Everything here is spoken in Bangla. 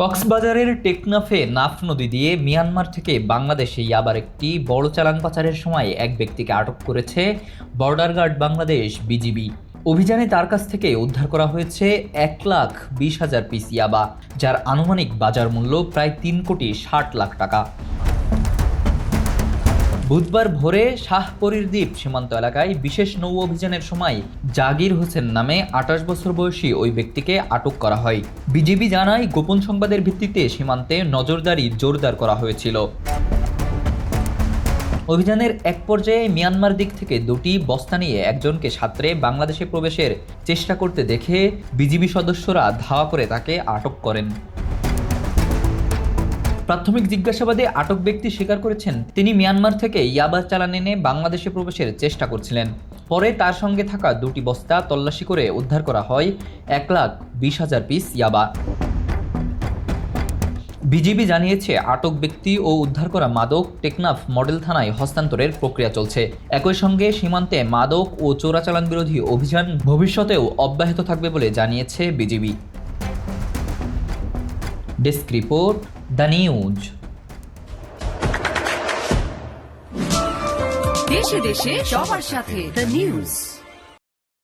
কক্সবাজারের টেকনাফে নাফ নদী দিয়ে মিয়ানমার থেকে বাংলাদেশে ইয়াবার একটি বড় চালান পাচারের সময় এক ব্যক্তিকে আটক করেছে বর্ডার গার্ড বাংলাদেশ বিজিবি। অভিযানে তার কাছ থেকে উদ্ধার করা হয়েছে 1,20,000 পিস ইয়াবা, যার আনুমানিক বাজার মূল্য প্রায় 3,60,00,000 টাকা। বুধবার ভোরে শাহপরীর দ্বীপ সীমান্ত এলাকায় বিশেষ নৌ অভিযানের সময় জাগির হোসেন নামে 28 বছর বয়সী ওই ব্যক্তিকে আটক করা হয়। বিজিবি জানায়, গোপন সংবাদের ভিত্তিতে সীমান্তে নজরদারি জোরদার করা হয়েছিল। অভিযানের এক পর্যায়ে মিয়ানমার দিক থেকে দুটি বস্তা নিয়ে একজনকে সাঁতরে বাংলাদেশে প্রবেশের চেষ্টা করতে দেখে বিজিবি সদস্যরা ধাওয়া করে তাকে আটক করেন। প্রাথমিক জিজ্ঞাসাবাদে আটক ব্যক্তি স্বীকার করেছেন, তিনি মিয়ানমার থেকে ইয়াবা চালান এনে বাংলাদেশে প্রবেশের চেষ্টা করছিলেন। পরে তার সঙ্গে থাকা দুটি বস্তা তল্লাশি করে উদ্ধার করা হয় 1,20,000 পিস ইয়াবা। বিজিবি জানিয়েছে, আটক ব্যক্তি ও উদ্ধার করা মাদক টেকনাফ মডেল থানায় হস্তান্তরের প্রক্রিয়া চলছে। একই সঙ্গে সীমান্তে মাদক ও চোরাচালান বিরোধী অভিযান ভবিষ্যতেও অব্যাহত থাকবে বলে জানিয়েছে BGB. Desk report, the news. দেশে দেশে সবার সাথে দ্য নিউজ।